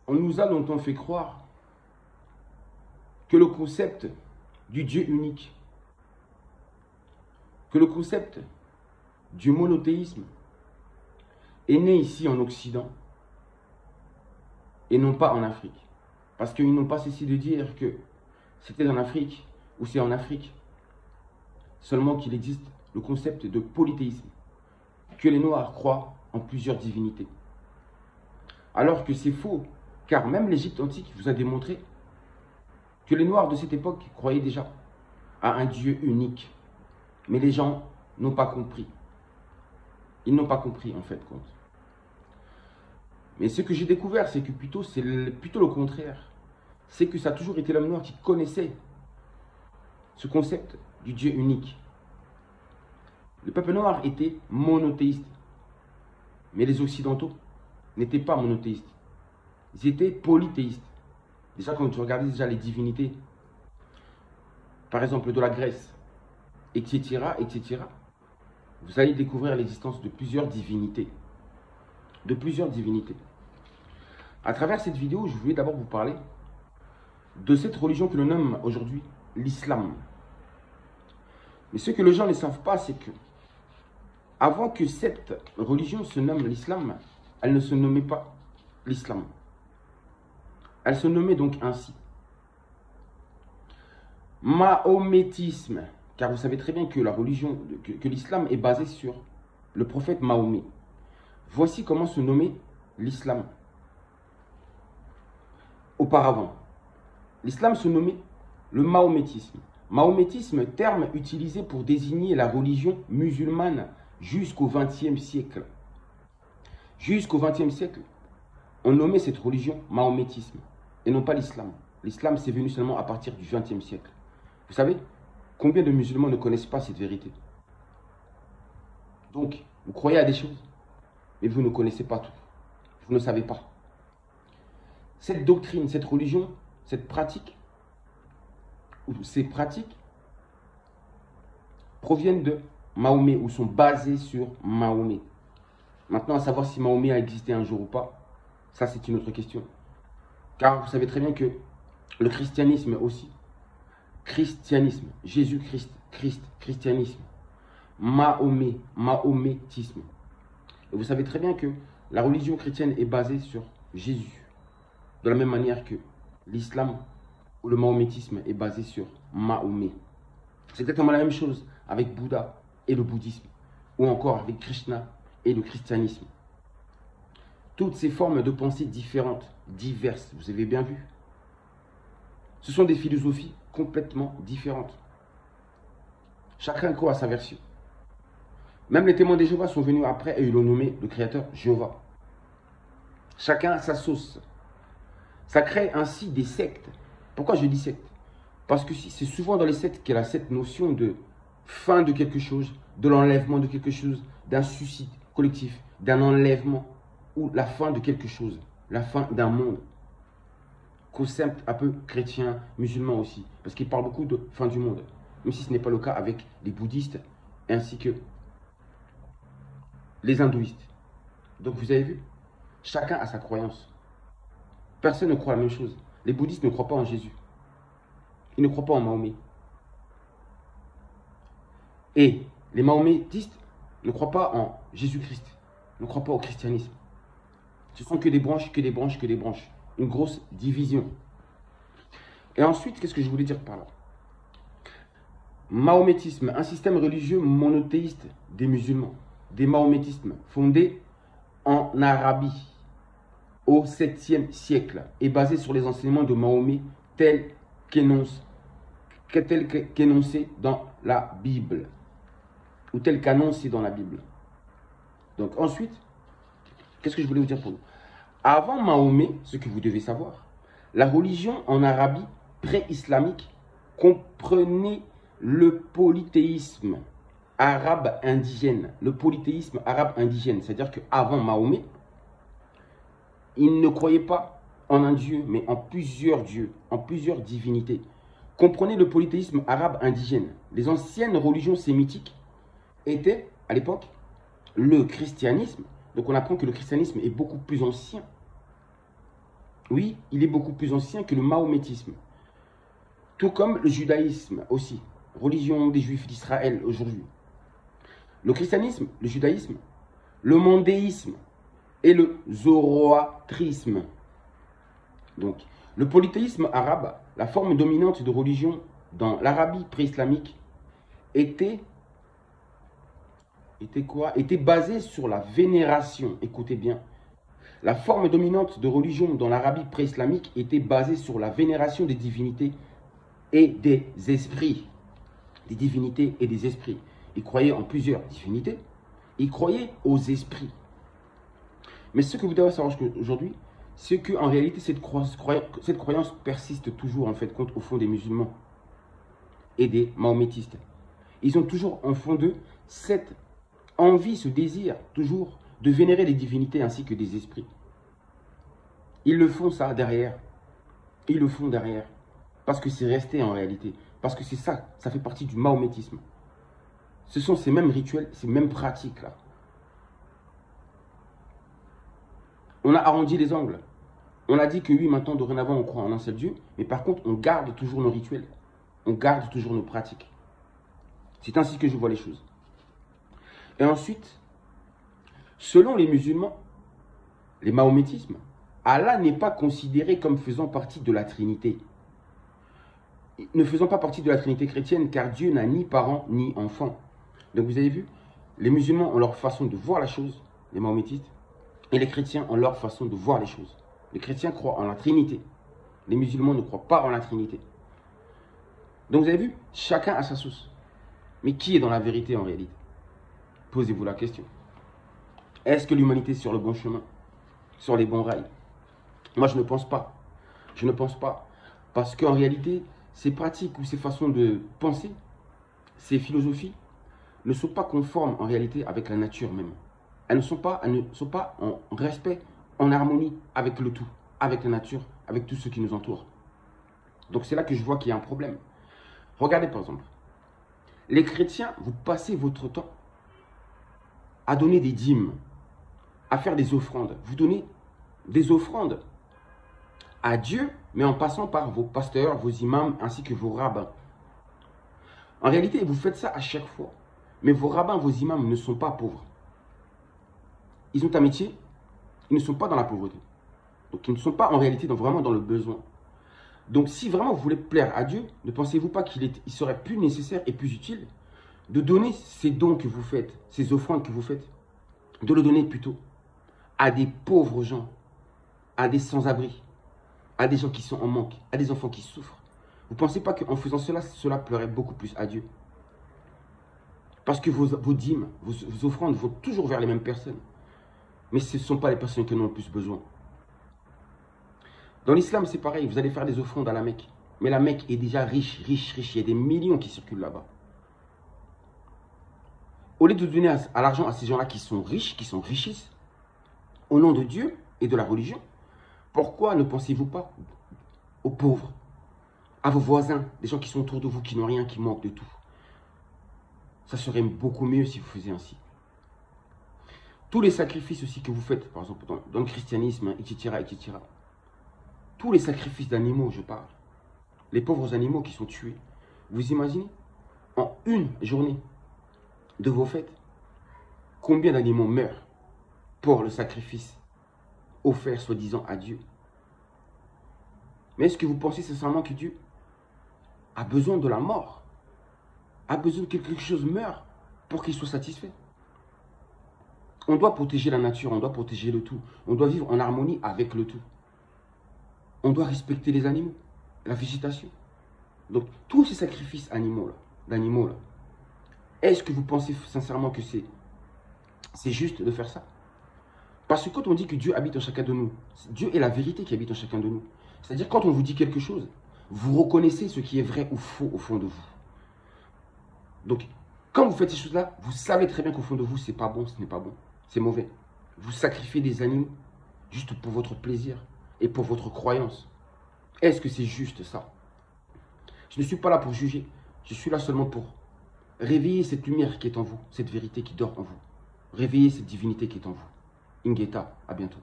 On nous a longtemps fait croire que le concept du Dieu unique, que le concept du monothéisme est né ici en Occident et non pas en Afrique. Parce qu'ils n'ont pas cessé de dire que c'était en Afrique ou c'est en Afrique. Seulement qu'il existe le concept de polythéisme, que les Noirs croient en plusieurs divinités. Alors que c'est faux, car même l'Égypte antique vous a démontré que les Noirs de cette époque croyaient déjà à un Dieu unique. Mais les gens n'ont pas compris. Ils n'ont pas compris en fait compte. Mais ce que j'ai découvert, c'est que c'est plutôt le contraire. C'est que ça a toujours été l'homme noir qui connaissait ce concept du Dieu unique. Le peuple noir était monothéiste. Mais les Occidentaux n'étaient pas monothéistes. Ils étaient polythéistes. Déjà, quand tu regardais déjà les divinités, par exemple de la Grèce, etc., etc., vous allez découvrir l'existence de plusieurs divinités. De plusieurs divinités. À travers cette vidéo, je voulais d'abord vous parler de cette religion que l'on nomme aujourd'hui l'islam. Mais ce que les gens ne savent pas, c'est que avant que cette religion se nomme l'islam, elle ne se nommait pas l'islam. Elle se nommait donc ainsi. Mahométisme. Car vous savez très bien que la religion, que l'islam est basé sur le prophète Mahomet. Voici comment se nommait l'islam. Auparavant, l'islam se nommait le mahométisme. Mahométisme, terme utilisé pour désigner la religion musulmane jusqu'au XXe siècle. Jusqu'au XXe siècle, on nommait cette religion mahométisme et non pas l'islam. L'islam, c'est venu seulement à partir du XXe siècle. Vous savez, combien de musulmans ne connaissent pas cette vérité? Donc, vous croyez à des choses, mais vous ne connaissez pas tout. Vous ne savez pas. Cette doctrine, cette religion, cette pratique, ou ces pratiques, proviennent de Mahomet ou sont basées sur Mahomet. Maintenant, à savoir si Mahomet a existé un jour ou pas, ça c'est une autre question. Car vous savez très bien que le christianisme aussi, christianisme, Jésus-Christ, christianisme, Mahomet, mahométisme. Et vous savez très bien que la religion chrétienne est basée sur Jésus. De la même manière que l'islam ou le mahométisme est basé sur Mahomet. C'est exactement la même chose avec Bouddha et le bouddhisme. Ou encore avec Krishna et le christianisme. Toutes ces formes de pensée différentes, diverses, vous avez bien vu. Ce sont des philosophies complètement différentes. Chacun croit à sa version. Même les témoins de Jéhovah sont venus après et ils l'ont nommé le créateur Jéhovah. Chacun a sa sauce. Ça crée ainsi des sectes. Pourquoi je dis secte? Parce que c'est souvent dans les sectes qu'il y a cette notion de fin de quelque chose, de l'enlèvement de quelque chose, d'un suicide collectif, d'un enlèvement ou la fin de quelque chose, la fin d'un monde. Concept un peu chrétien, musulman aussi, parce qu'il parle beaucoup de fin du monde, même si ce n'est pas le cas avec les bouddhistes ainsi que les hindouistes. Donc vous avez vu, chacun a sa croyance. Personne ne croit la même chose. Les bouddhistes ne croient pas en Jésus. Ils ne croient pas en Mahomet. Et les mahométistes ne croient pas en Jésus-Christ, ne croient pas au christianisme. Ce sont que des branches, que des branches, que des branches. Une grosse division. Et ensuite, qu'est-ce que je voulais dire par là? Mahométisme, un système religieux monothéiste des musulmans, des mahométismes, fondé en Arabie au 7e siècle et basé sur les enseignements de Mahomet tels qu'énoncés dans la Bible ou tels qu'annoncés dans la Bible. Donc ensuite, qu'est-ce que je voulais vous dire pour vous? Avant Mahomet, ce que vous devez savoir, la religion en Arabie pré-islamique comprenait le polythéisme arabe indigène. Le polythéisme arabe indigène, c'est-à-dire qu'avant Mahomet, ils ne croyaient pas en un dieu, mais en plusieurs dieux, en plusieurs divinités. Comprenez le polythéisme arabe indigène. Les anciennes religions sémitiques étaient, à l'époque, le christianisme. Donc on apprend que le christianisme est beaucoup plus ancien Oui, il est beaucoup plus ancien que le mahométisme. Tout comme le judaïsme aussi, religion des juifs d'Israël aujourd'hui. Le christianisme, le judaïsme, le mondéisme et le zoroastrisme. Donc, le polythéisme arabe, la forme dominante de religion dans l'Arabie pré-islamique, était quoi? Était basée sur la vénération. Écoutez bien. La forme dominante de religion dans l'Arabie pré-islamique était basée sur la vénération des divinités et des esprits. Des divinités et des esprits. Ils croyaient en plusieurs divinités. Ils croyaient aux esprits. Mais ce que vous devez savoir aujourd'hui, c'est qu'en réalité, cette croyance persiste toujours, en fait, au fond des musulmans et des mahométistes. Ils ont toujours, en fond d'eux, cette envie, ce désir, toujours, de vénérer les divinités ainsi que des esprits. Ils le font, ça, derrière. Ils le font derrière. Parce que c'est resté, en réalité. Parce que c'est ça, ça fait partie du mahométisme. Ce sont ces mêmes rituels, ces mêmes pratiques-là. On a arrondi les angles. On a dit que oui, maintenant, dorénavant, on croit en un seul Dieu. Mais par contre, on garde toujours nos rituels. On garde toujours nos pratiques. C'est ainsi que je vois les choses. Et ensuite, selon les musulmans, les mahométismes, Allah n'est pas considéré comme faisant partie de la Trinité. Ne faisant pas partie de la Trinité chrétienne, car Dieu n'a ni parents ni enfants. Donc vous avez vu, les musulmans ont leur façon de voir la chose, les mahométistes, et les chrétiens ont leur façon de voir les choses. Les chrétiens croient en la Trinité. Les musulmans ne croient pas en la Trinité. Donc vous avez vu, chacun a sa source. Mais qui est dans la vérité en réalité? Posez-vous la question. Est-ce que l'humanité est sur le bon chemin? Sur les bons rails? Moi, je ne pense pas. Je ne pense pas. Parce qu'en réalité, ces pratiques ou ces façons de penser, ces philosophies, ne sont pas conformes en réalité avec la nature même. Elles ne sont pas en respect, en harmonie avec le tout, avec la nature, avec tout ce qui nous entoure. Donc c'est là que je vois qu'il y a un problème. Regardez par exemple, les chrétiens, vous passez votre temps à donner des dîmes, à faire des offrandes. Vous donnez des offrandes à Dieu, mais en passant par vos pasteurs, vos imams, ainsi que vos rabbins. En réalité, vous faites ça à chaque fois. Mais vos rabbins, vos imams ne sont pas pauvres. Ils ont un métier, ils ne sont pas dans la pauvreté. Donc ils ne sont pas en réalité vraiment dans le besoin. Donc si vraiment vous voulez plaire à Dieu, ne pensez-vous pas qu'il serait plus nécessaire et plus utile de donner ces dons que vous faites, ces offrandes que vous faites, de le donner plutôt à des pauvres gens, à des sans-abri, à des gens qui sont en manque, à des enfants qui souffrent. Vous ne pensez pas qu'en faisant cela, cela plairait beaucoup plus à Dieu? Parce que vos dîmes, vos offrandes vont toujours vers les mêmes personnes. Mais ce ne sont pas les personnes qui en ont le plus besoin. Dans l'islam, c'est pareil. Vous allez faire des offrandes à la Mecque. Mais la Mecque est déjà riche, riche, riche. Il y a des millions qui circulent là-bas. Au lieu de donner à l'argent à ces gens-là qui sont riches, qui s'enrichissent, au nom de Dieu et de la religion, pourquoi ne pensez-vous pas aux pauvres, à vos voisins, des gens qui sont autour de vous, qui n'ont rien, qui manquent de tout? Ça serait beaucoup mieux si vous faisiez ainsi. Tous les sacrifices aussi que vous faites, par exemple dans le christianisme, etc., etc. Tous les sacrifices d'animaux, je parle. Les pauvres animaux qui sont tués. Vous imaginez, en une journée de vos fêtes, combien d'animaux meurent pour le sacrifice offert soi-disant à Dieu? Mais est-ce que vous pensez sincèrement que Dieu a besoin de la mort? A besoin que quelque chose meure pour qu'il soit satisfait? On doit protéger la nature, on doit protéger le tout. On doit vivre en harmonie avec le tout. On doit respecter les animaux, la végétation. Donc, tous ces sacrifices d'animaux là, est-ce que vous pensez sincèrement que c'est juste de faire ça? Parce que quand on dit que Dieu habite en chacun de nous, Dieu est la vérité qui habite en chacun de nous. C'est-à-dire quand on vous dit quelque chose, vous reconnaissez ce qui est vrai ou faux au fond de vous. Donc, quand vous faites ces choses-là, vous savez très bien qu'au fond de vous, c'est pas bon, ce n'est pas bon, c'est mauvais. Vous sacrifiez des animaux juste pour votre plaisir et pour votre croyance. Est-ce que c'est juste ça? Je ne suis pas là pour juger, je suis là seulement pour réveiller cette lumière qui est en vous, cette vérité qui dort en vous. Réveiller cette divinité qui est en vous. Ingeta, à bientôt.